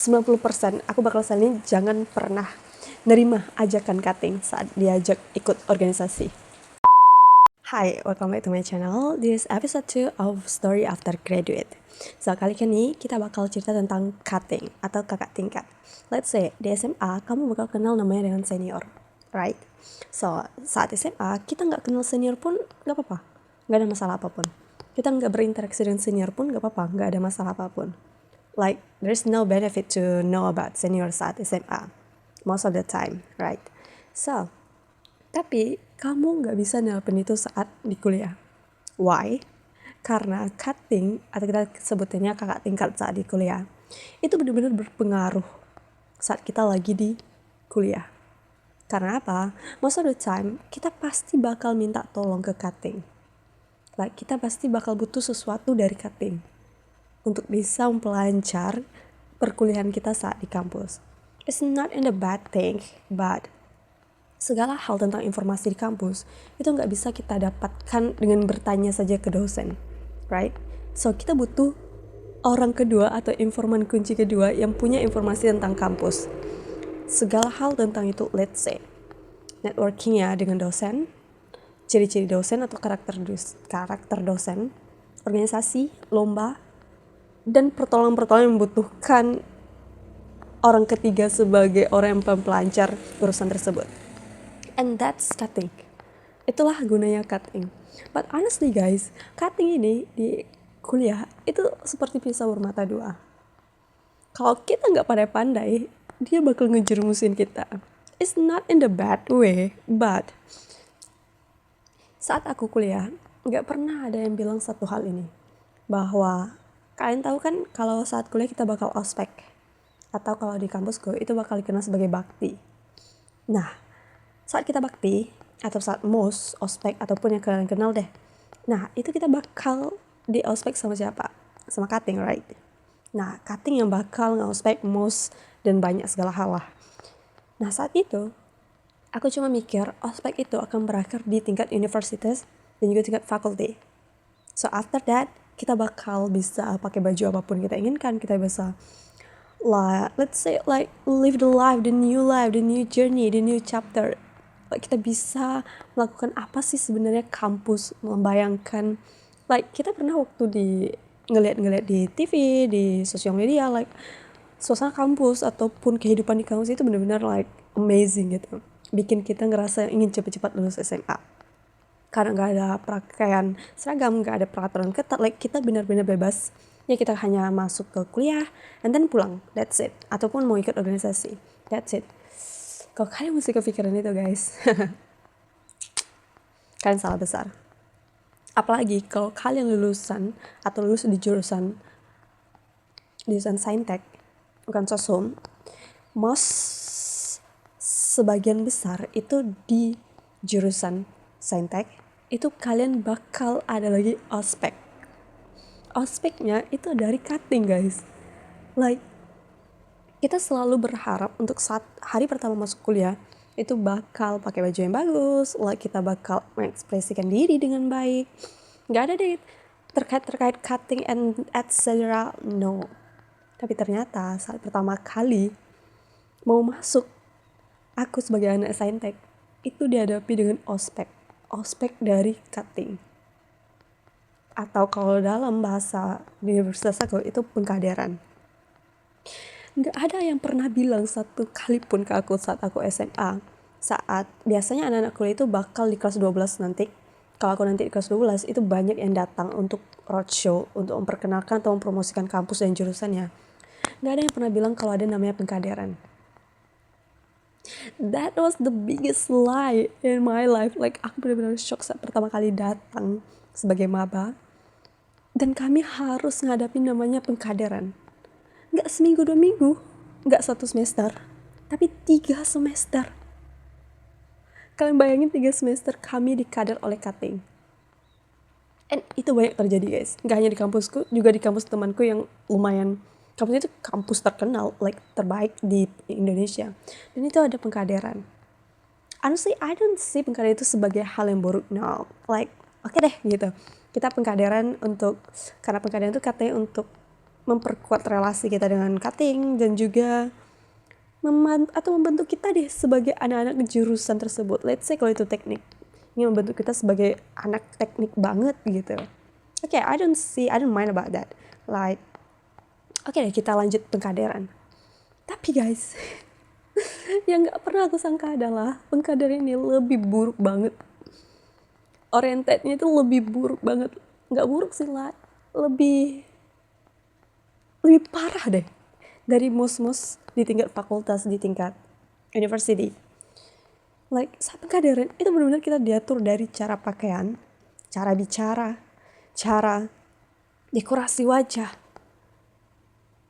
90% aku bakal saranin jangan pernah nerima ajakan cutting saat diajak ikut organisasi. Hi, welcome back to my channel. This is episode 2 of Story After Graduate. So, kali ini kita bakal cerita tentang cutting atau kakak tingkat. Let's say, di SMA, kamu bakal kenal namanya dengan senior, right? So, saat SMA, kita nggak kenal senior pun nggak apa-apa. Nggak ada masalah apapun. Kita nggak berinteraksi dengan senior pun nggak apa-apa. Nggak ada masalah apapun. Like, there's no benefit to know about senior saat SMA. Most of the time, right? So, tapi kamu nggak bisa nelpon itu saat di kuliah. Why? Karena cutting, atau kita sebutannya kakak tingkat saat di kuliah, itu benar-benar berpengaruh saat kita lagi di kuliah. Karena apa? Most of the time, kita pasti bakal minta tolong ke cutting. Like, kita pasti bakal butuh sesuatu dari cutting untuk bisa memperlancar perkuliahan kita saat di kampus. It's not in a bad thing, but segala hal tentang informasi di kampus itu nggak bisa kita dapatkan dengan bertanya saja ke dosen, right? So, kita butuh orang kedua atau informan kunci kedua yang punya informasi tentang kampus. Segala hal tentang itu, let's say, networking-nya dengan dosen, ciri-ciri dosen atau karakter dosen, organisasi, lomba, dan pertolongan-pertolongan yang membutuhkan orang ketiga sebagai orang yang pelancar urusan tersebut. And that's cutting. Itulah gunanya cutting. But honestly guys, cutting ini di kuliah itu seperti pisau bermata dua. Kalau kita nggak pandai-pandai, dia bakal ngejerumusin kita. It's not in the bad way, but saat aku kuliah, nggak pernah ada yang bilang satu hal ini. Bahwa kalian tahu kan kalau saat kuliah kita bakal ospek. Atau kalau di kampusku itu bakal dikenal sebagai bakti. Nah, saat kita bakti, atau saat mos, ospek, ataupun yang kalian kenal deh. Nah, itu kita bakal di ospek sama siapa? Sama cutting, right? Nah, cutting yang bakal nge-ospek, mos, dan banyak segala hal lah. Nah, saat itu, aku cuma mikir, ospek itu akan berakhir di tingkat universitas dan juga tingkat faculty. So, after that, kita bakal bisa pakai baju apapun kita inginkan. Kita bisa let's say like live the life, the new journey, the new chapter. Like, kita bisa melakukan apa sih sebenarnya kampus, membayangkan. Like, kita pernah waktu ngeliat di TV, di sosial media, like suasana kampus ataupun kehidupan di kampus itu benar-benar like amazing gitu. Bikin kita ngerasa ingin cepat-cepat lulus SMA. Karena nggak ada pakaian seragam, nggak ada peraturan ketat, like kita benar-benar bebas. Ya, kita hanya masuk ke kuliah and then pulang, that's it. Ataupun mau ikut organisasi, that's it. Kalau kalian mesti kepikiran itu guys, kalian salah besar. Apalagi kalau kalian lulusan atau lulus di jurusan saintek, bukan sosum, sebagian besar itu di jurusan saintek, itu kalian bakal ada lagi ospek. Ospeknya itu dari cutting guys. Like, kita selalu berharap untuk saat hari pertama masuk kuliah itu bakal pakai baju yang bagus, like kita bakal mengekspresikan diri dengan baik. Nggak ada deh terkait cutting and etc. No. Tapi ternyata saat pertama kali mau masuk, aku sebagai anak saintek itu dihadapi dengan ospek dari cutting. Atau kalau dalam bahasa di universitas aku itu pengkaderan. Nggak ada yang pernah bilang satu kali pun ke aku saat aku SMA. Saat biasanya anak-anak kuliah itu bakal di kelas 12 nanti. Kalau aku nanti di kelas 12 itu banyak yang datang untuk roadshow, untuk memperkenalkan atau mempromosikan kampus dan jurusannya. Nggak ada yang pernah bilang kalau ada namanya pengkaderan. That was the biggest lie in my life. Like, aku benar-benar shock saat pertama kali datang sebagai maba. Dan kami harus ngadapin namanya pengkaderan. Nggak seminggu 2 minggu, nggak 1 semester, tapi 3 semester. Kalian bayangin 3 semester kami dikader oleh cutting. And itu banyak terjadi guys. Nggak hanya di kampusku, juga di kampus temanku yang lumayan, kampusnya itu kampus terkenal, like terbaik di Indonesia. Dan itu ada pengkaderan. Honestly, I don't see pengkaderan itu sebagai hal yang buruk. No, like, oke deh gitu. Kita pengkaderan karena pengkaderan itu katanya untuk memperkuat relasi kita dengan cutting dan juga membantu kita deh sebagai anak-anak di jurusan tersebut. Let's say kalau itu teknik, ini membantu kita sebagai anak teknik banget gitu. Okay, I don't mind about that. Like, okay deh, kita lanjut pengkaderan. Tapi guys, yang nggak pernah aku sangka adalah pengkaderan ini lebih buruk banget. Orientednya itu lebih buruk banget. Nggak buruk sih lah, lebih parah deh dari mos-mos di tingkat fakultas, di tingkat university. Like, saat pengkaderan itu benar-benar kita diatur dari cara pakaian, cara bicara, cara dekorasi wajah,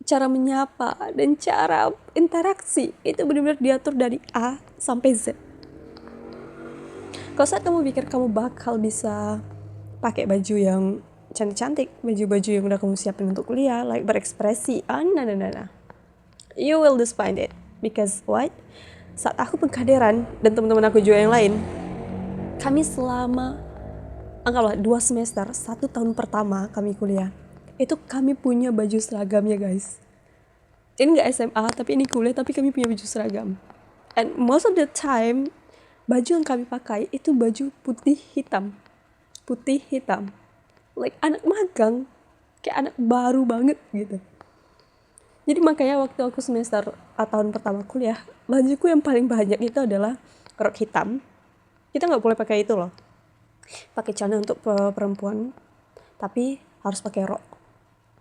cara menyapa, dan cara interaksi. Itu benar-benar diatur dari A sampai Z. Kalau saat kamu pikir kamu bakal bisa pakai baju yang cantik-cantik, baju-baju yang udah kamu siapin untuk kuliah, like berekspresi, nah. You will disappoint it. Because what? Saat aku pengkaderan dan teman-teman aku juga yang lain, kami selama anggaplah 2 semester, 1 tahun pertama kami kuliah, itu kami punya baju seragamnya guys. Ini gak SMA, tapi ini kuliah, tapi kami punya baju seragam. And most of the time, baju yang kami pakai itu baju putih hitam. Like anak magang, kayak anak baru banget gitu. Jadi makanya waktu aku semester tahun pertama kuliah, bajuku yang paling banyak itu adalah rok hitam. Kita nggak boleh pakai itu loh, pakai celana untuk perempuan, tapi harus pakai rok.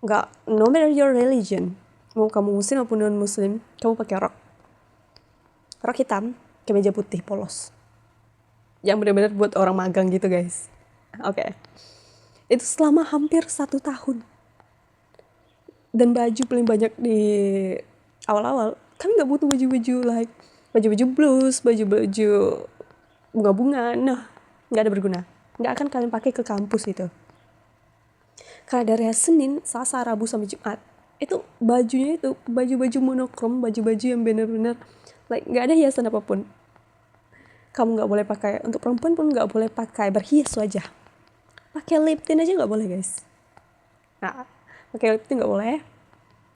Nggak, no matter your religion, mau kamu muslim maupun non muslim, kamu pakai rok hitam, kemeja putih polos, yang benar-benar buat orang magang gitu guys. Oke. Itu selama hampir 1 tahun. Dan baju paling banyak di awal-awal, kami nggak butuh baju-baju like baju-baju blues, baju-baju bunga-bunga, nah nggak ada berguna, nggak akan kalian pakai ke kampus itu. Karena dari Senin, Selasa, Rabu sampai Jumat itu bajunya itu baju-baju monokrom, baju-baju yang benar-benar like nggak ada hiasan apapun. Kamu nggak boleh pakai, untuk perempuan pun nggak boleh pakai berhias wajah, pakai lip tint aja nggak boleh guys. Nah, pakai lip tint nggak boleh,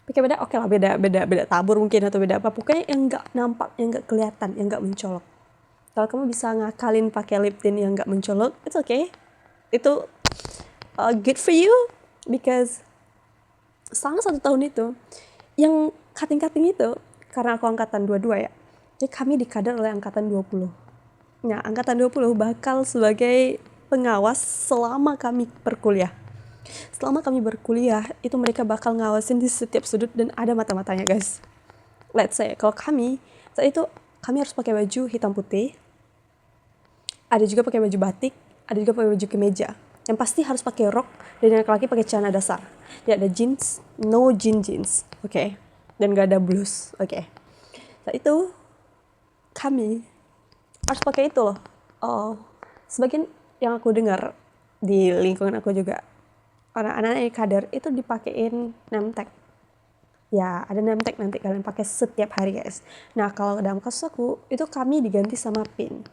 pakai beda oke lah, beda tabur mungkin atau beda apa, pokoknya yang nggak nampak, yang nggak kelihatan, yang nggak mencolok. Kalau kamu bisa ngakalin pakai lip tint yang nggak mencolok, it's okay, itu good for you, because selama 1 tahun itu yang cutting itu, karena aku angkatan 22 ya, jadi kami dikader oleh angkatan 20. Nah, angkatan 20 bakal sebagai pengawas selama kami berkuliah. Selama kami berkuliah, itu mereka bakal ngawasin di setiap sudut dan ada mata-matanya guys. Let's say, kalau kami, saat itu kami harus pakai baju hitam putih, ada juga pakai baju batik, ada juga pakai baju kemeja. Yang pasti harus pakai rok, dan yang laki-laki pakai celana dasar. Tidak ada jeans, no jeans, oke? Dan gak ada blues, oke? Saat itu, kami harus pakai itu loh. Sebagian yang aku dengar di lingkungan aku juga, anak-anak yang kader itu dipakein name tag. Ya, ada name tag nanti kalian pakai setiap hari guys. Nah, kalau dalam kasus aku, itu kami diganti sama pin.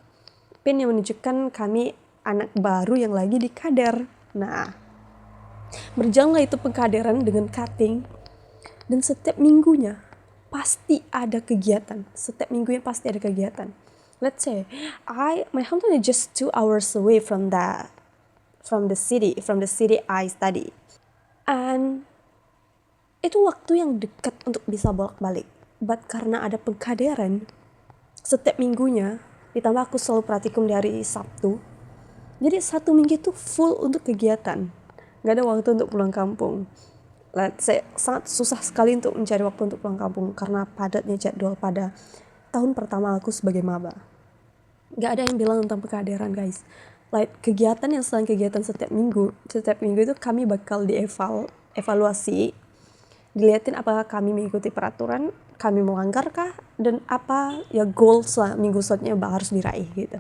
Pin yang menunjukkan kami anak baru yang lagi di kader. Nah, berjalanlah itu pengkaderan dengan cutting. Dan setiap minggunya pasti ada kegiatan. Let's say, my hometown is just 2 hours away from the city I study. And itu waktu yang dekat untuk bisa bolak-balik. But karena ada pengkaderan setiap minggunya, ditambah aku selalu praktikum di hari Sabtu, jadi 1 minggu itu full untuk kegiatan. Gak ada waktu untuk pulang kampung. Saya sangat susah sekali untuk mencari waktu untuk pulang kampung karena padatnya jadwal pada tahun pertama aku sebagai maba. Gak ada yang bilang tentang pengkaderan guys. Like kegiatan yang selain kegiatan setiap minggu itu kami bakal evaluasi, dilihatin apakah kami mengikuti peraturan, kami melanggarkah, dan apa ya goals lah minggu selanjutnya harus diraih gitu.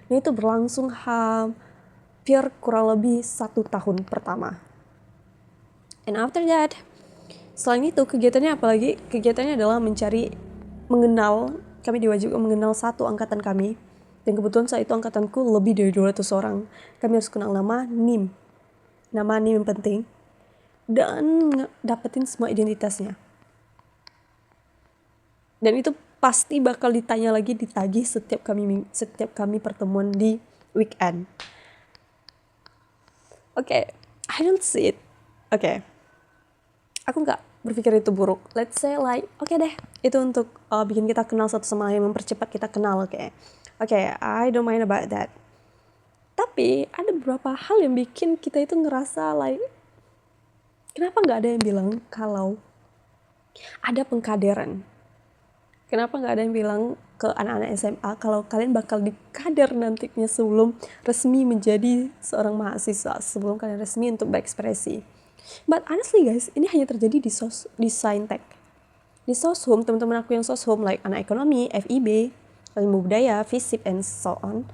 Nah, itu berlangsung hampir kurang lebih 1 tahun pertama. And after that, selain itu kegiatannya adalah mengenal, kami diwajibkan mengenal satu angkatan kami. Dan kebetulan saat itu angkatanku lebih dari 200 orang. Kami harus kenal nama NIM yang penting. dan dapetin semua identitasnya. Dan itu pasti bakal ditanya lagi, ditagih setiap kami pertemuan di weekend. Oke, I don't see it. Oke, aku nggak berpikir itu buruk. Let's say like, oke deh, itu untuk bikin kita kenal satu sama lain, mempercepat kita kenal. Oke, I don't mind about that. Tapi ada beberapa hal yang bikin kita itu ngerasa like, kenapa nggak ada yang bilang kalau ada pengkaderan? Kenapa nggak ada yang bilang ke anak-anak SMA kalau kalian bakal dikader nantinya sebelum resmi menjadi seorang mahasiswa, sebelum kalian resmi untuk berekspresi. But honestly guys, ini hanya terjadi di Saintek. Di Soshum, teman-teman aku yang Soshum, like anak ekonomi, FIB, ilmu budaya, FISIP, and so on,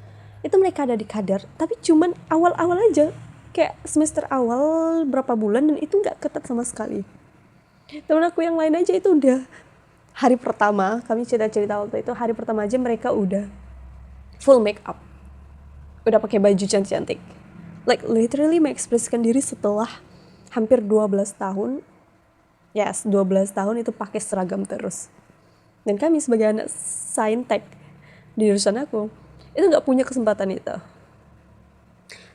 itu mereka ada di kader, tapi cuman awal-awal aja, kayak semester awal berapa bulan, dan itu nggak ketat sama sekali. Temen aku yang lain aja itu udah hari pertama, kami cerita waktu itu, hari pertama aja mereka udah full make up, udah pakai baju cantik-cantik, like literally mengekspresikan diri setelah hampir 12 tahun. Yes, 12 tahun itu pakai seragam terus. Dan kami sebagai anak Saintek di jurusan aku, itu nggak punya kesempatan itu.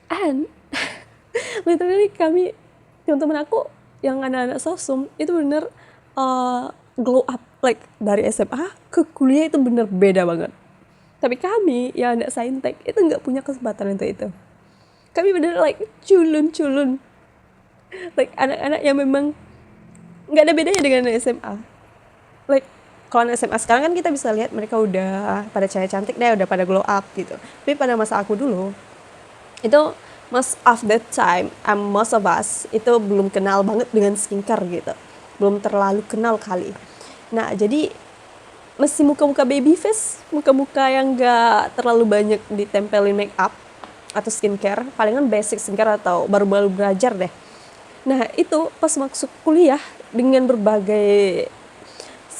And literally kami, teman-teman aku yang anak-anak Sosum, itu bener glow up, like dari SMA ke kuliah itu bener beda banget. Tapi kami yang anak Saintek itu nggak punya kesempatan untuk itu. Kami bener like culun, like anak-anak yang memang nggak ada bedanya dengan anak SMA. Like kalau anak SMA sekarang kan kita bisa lihat mereka udah pada cahaya cantik deh, udah pada glow up gitu. Tapi pada masa aku dulu, itu most of the time, most of us itu belum kenal banget dengan skincare gitu, belum terlalu kenal kali. Nah jadi masih muka-muka baby face, muka-muka yang gak terlalu banyak ditempelin make up atau skincare, palingan basic skincare atau baru-baru belajar deh. Nah itu pas masuk kuliah dengan berbagai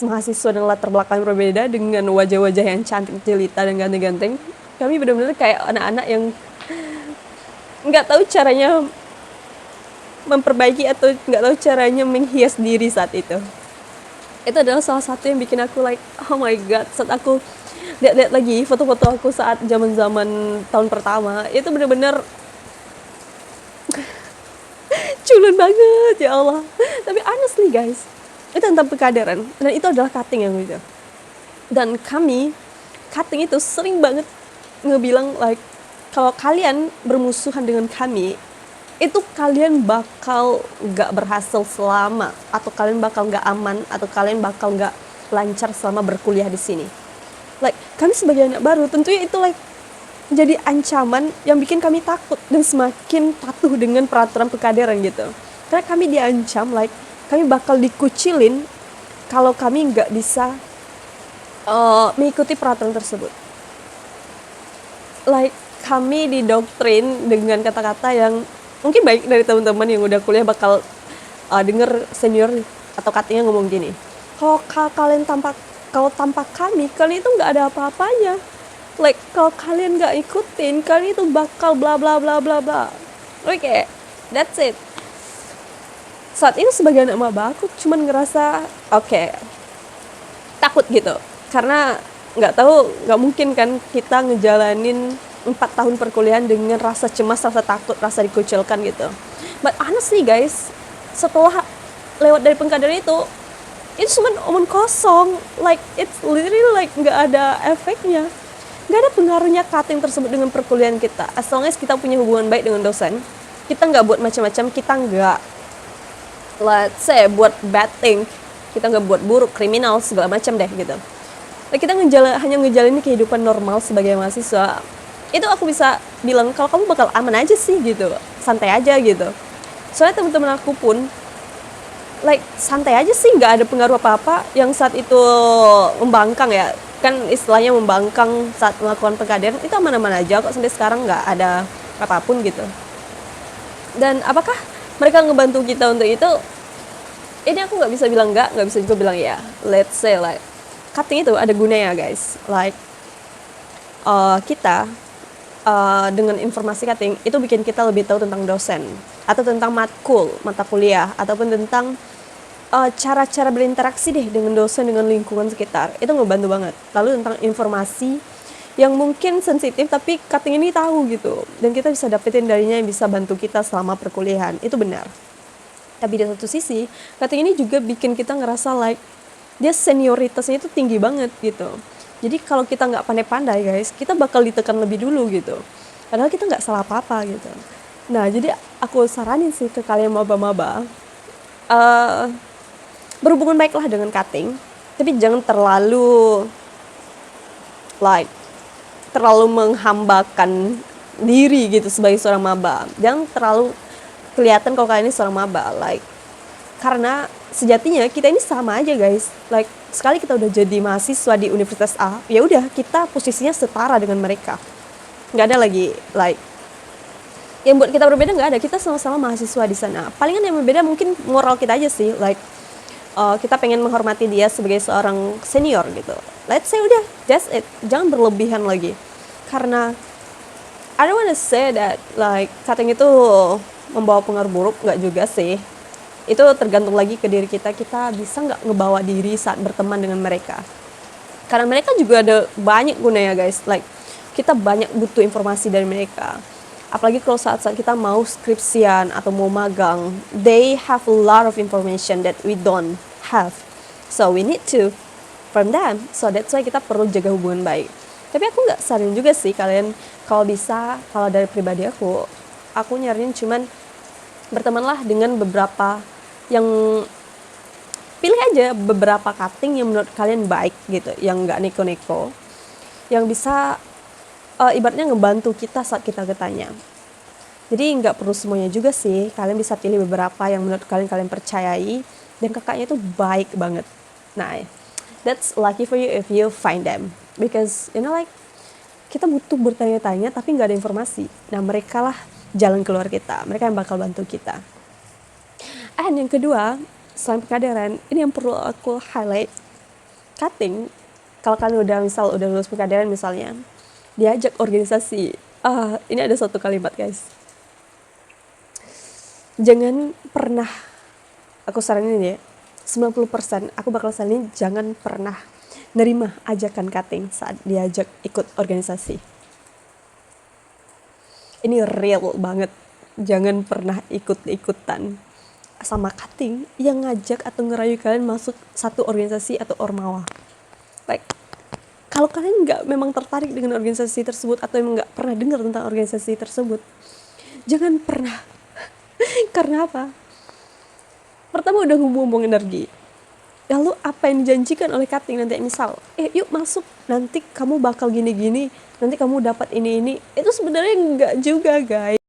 mahasiswa dan latar belakang berbeda, dengan wajah-wajah yang cantik jelita dan ganteng-ganteng, kami benar-benar kayak anak-anak yang nggak tahu caranya memperbaiki atau nggak tahu caranya menghias diri saat itu. Itu adalah salah satu yang bikin aku like, oh my god, saat aku lihat-lihat lagi foto-foto aku saat zaman-zaman tahun pertama, itu benar-benar culun banget, ya Allah. Tapi honestly guys, itu tentang pengkaderan, dan itu adalah cutting yang gitu. Dan kami, cutting itu sering banget ngebilang like, kalau kalian bermusuhan dengan kami, itu kalian bakal gak berhasil selama, atau kalian bakal gak aman, atau kalian bakal gak lancar selama berkuliah di sini. Like, kami sebagai anak baru, tentunya itu like jadi ancaman yang bikin kami takut dan semakin patuh dengan peraturan pengkaderan gitu. Karena kami diancam like kami bakal dikucilin kalau kami gak bisa mengikuti peraturan tersebut. Like, kami didoktrin dengan kata-kata yang mungkin baik dari teman-teman yang udah kuliah bakal denger senior atau katanya ngomong gini, kalau tanpa kami, kalian itu nggak ada apa-apanya. Like, kalau kalian nggak ikutin, kalian itu bakal bla bla bla bla bla. Oke, that's it. Saat ini sebagai anak maba, aku cuman ngerasa takut gitu, karena nggak mungkin kan kita ngejalanin 4 tahun perkuliahan dengan rasa cemas, rasa takut, rasa dikucilkan gitu. But honestly guys, setelah lewat dari pengkaderan itu cuma omong kosong. Like, it's literally like nggak ada efeknya, nggak ada pengaruhnya cutting tersebut dengan perkuliahan kita. As long as kita punya hubungan baik dengan dosen, kita nggak buat macam-macam, kita nggak, let's say, buat bad thing, kita nggak buat buruk, kriminal, segala macam deh gitu. Like, kita hanya ngejalanin kehidupan normal sebagai mahasiswa. Itu aku bisa bilang kalau kamu bakal aman aja sih gitu, santai aja gitu. Soalnya teman-teman aku pun like santai aja sih, nggak ada pengaruh apa-apa. Yang saat itu membangkang ya, kan istilahnya membangkang saat melakukan pengkaderan, itu aman-aman aja kok, sampai sekarang nggak ada apapun gitu. Dan apakah mereka ngebantu kita untuk itu? Ini aku nggak bisa bilang nggak bisa juga bilang ya. Let's say like cutting itu ada gunanya guys. Like kita dengan informasi cutting itu bikin kita lebih tahu tentang dosen, atau tentang matkul, mata kuliah, ataupun tentang cara-cara berinteraksi deh dengan dosen, dengan lingkungan sekitar. Itu ngebantu banget. Lalu tentang informasi yang mungkin sensitif tapi cutting ini tahu gitu. Dan kita bisa dapetin darinya yang bisa bantu kita selama perkuliahan. Itu benar. Tapi di satu sisi, cutting ini juga bikin kita ngerasa like dia senioritasnya itu tinggi banget gitu. Jadi kalau kita nggak pandai-pandai guys, kita bakal ditekan lebih dulu gitu. Padahal kita nggak salah apa-apa gitu. Nah, jadi aku saranin sih ke kalian maba-maba, eh berhubungan baiklah dengan cutting, tapi jangan terlalu like terlalu menghambakan diri gitu sebagai seorang maba. Jangan terlalu kelihatan kalau kalian ini seorang maba, like karena sejatinya kita ini sama aja guys. Like sekali kita udah jadi mahasiswa di Universitas A, ya udah kita posisinya setara dengan mereka. Nggak ada lagi like yang buat kita berbeda, nggak ada. Kita sama-sama mahasiswa di sana. Palingan yang berbeda mungkin moral kita aja sih, like kita pengen menghormati dia sebagai seorang senior gitu. Let's say udah, that's it. Jangan berlebihan lagi. Karena I don't wanna say that like cutting itu membawa pengaruh buruk, nggak juga sih. Itu tergantung lagi ke diri kita bisa nggak ngebawa diri saat berteman dengan mereka. Karena mereka juga ada banyak gunanya guys, like kita banyak butuh informasi dari mereka. Apalagi kalau saat-saat kita mau skripsian atau mau magang, they have a lot of information that we don't have. So we need to from them. So that's why kita perlu jaga hubungan baik. Tapi aku nggak saranin juga sih kalian, kalau bisa, kalau dari pribadi aku nyaranin cuman bertemanlah dengan beberapa yang, pilih aja beberapa cutting yang menurut kalian baik gitu, yang nggak neko-neko, yang bisa ibaratnya ngebantu kita saat kita bertanya. Jadi nggak perlu semuanya juga sih, kalian bisa pilih beberapa yang menurut kalian percayai dan kakaknya itu baik banget. Nah, that's lucky for you if you find them, because you know like kita butuh bertanya-tanya tapi nggak ada informasi. Nah, mereka lah jalan keluar kita, mereka yang bakal bantu kita. And yang kedua, selain pengkaderan, ini yang perlu aku highlight, cutting. Kalau kalian udah lulus pengkaderan misalnya, diajak organisasi. Ini ada satu kalimat guys. Jangan pernah, aku saranin ya, 90% aku bakal saranin jangan pernah nerima ajakan cutting saat diajak ikut organisasi. Ini real banget. Jangan pernah ikut-ikutan sama cutting yang ngajak atau ngerayu kalian masuk satu organisasi atau ormawa. Like, kalau kalian memang tertarik dengan organisasi tersebut atau emang nggak pernah dengar tentang organisasi tersebut, jangan pernah. Karena apa? Pertama udah ngomong energi. Lalu apa yang dijanjikan oleh cutting nanti, misal, yuk masuk, nanti kamu bakal gini-gini, nanti kamu dapat ini. Itu sebenarnya nggak juga guys.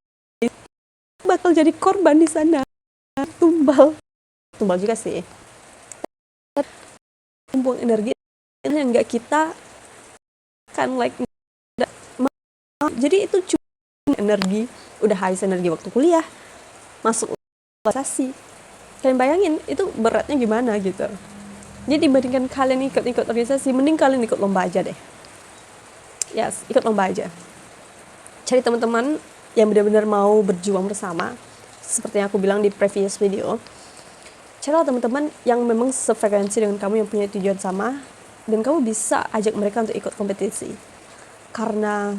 Bakal jadi korban di sana. Tumbal juga sih. Buang energi yang nggak kita kan like. Jadi itu cuma energi, udah habis energi waktu kuliah, masuk organisasi. Kalian bayangin itu beratnya gimana gitu. Jadi dibandingkan kalian ikut organisasi, mending kalian ikut lomba aja deh. Yes, ikut lomba aja. Cari teman-teman yang benar-benar mau berjuang bersama. Seperti yang aku bilang di previous video. Carilah teman-teman yang memang sefrekuensi dengan kamu, yang punya tujuan sama, dan kamu bisa ajak mereka untuk ikut kompetisi. Karena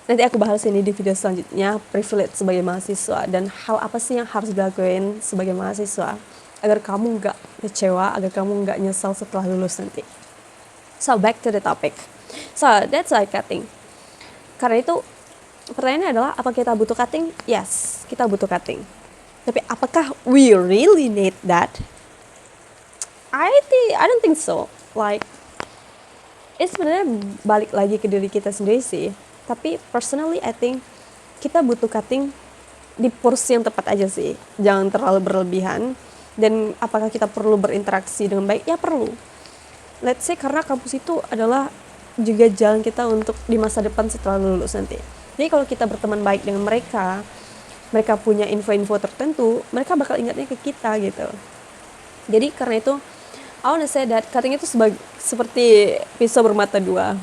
nanti aku bahas ini di video selanjutnya, privilege sebagai mahasiswa dan hal apa sih yang harus dilakuin sebagai mahasiswa agar kamu nggak kecewa, agar kamu nggak nyesal setelah lulus nanti. So back to the topic. So that's why cutting. Karena itu pertanyaannya adalah, apa kita butuh cutting? Yes, kita butuh cutting. Tapi apakah we really need that? I don't think so. Like, itu sebenarnya balik lagi ke diri kita sendiri sih. Tapi personally I think kita butuh cutting di porsi yang tepat aja sih. Jangan terlalu berlebihan. Dan apakah kita perlu berinteraksi dengan baik? Ya perlu. Let's say karena kampus itu adalah juga jalan kita untuk di masa depan setelah lulus nanti. Jadi kalau kita berteman baik dengan mereka punya info-info tertentu, mereka bakal ingatnya ke kita gitu. Jadi karena itu I wanna say that cutting itu seperti pisau bermata dua.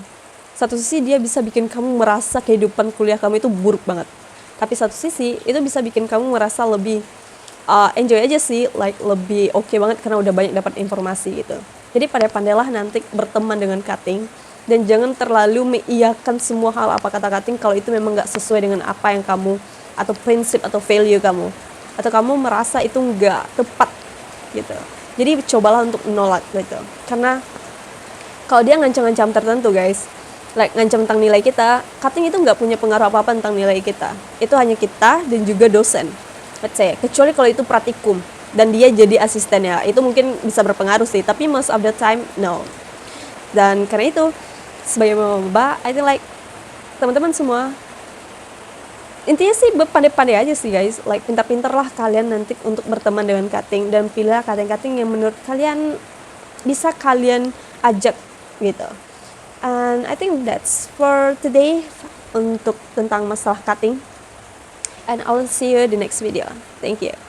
Satu sisi dia bisa bikin kamu merasa kehidupan kuliah kamu itu buruk banget. Tapi satu sisi itu bisa bikin kamu merasa lebih enjoy aja sih, like lebih oke banget karena udah banyak dapat informasi gitu. Jadi pandai-pandailah nanti berteman dengan cutting, dan jangan terlalu mengiyakan semua hal apa kata cutting kalau itu memang nggak sesuai dengan apa yang kamu atau prinsip atau value kamu, atau kamu merasa itu nggak tepat gitu. Jadi cobalah untuk menolak gitu, karena kalau dia ngancam-ngancam tertentu guys, like ngancam tentang nilai kita, cutting itu nggak punya pengaruh apa-apa tentang nilai kita. Itu hanya kita dan juga dosen, let's say, kecuali kalau itu praktikum dan dia jadi asisten ya, itu mungkin bisa berpengaruh sih, tapi most of the time no. Dan karena itu sebagai maba, I think like teman-teman semua intinya sih pandai-pandai aja sih guys, like pintar-pintar lah kalian nanti untuk berteman dengan cutting, dan pilihlah cutting-cutting yang menurut kalian bisa kalian ajak gitu. And I think that's for today untuk tentang masalah cutting, and I will see you in the next video. Thank you.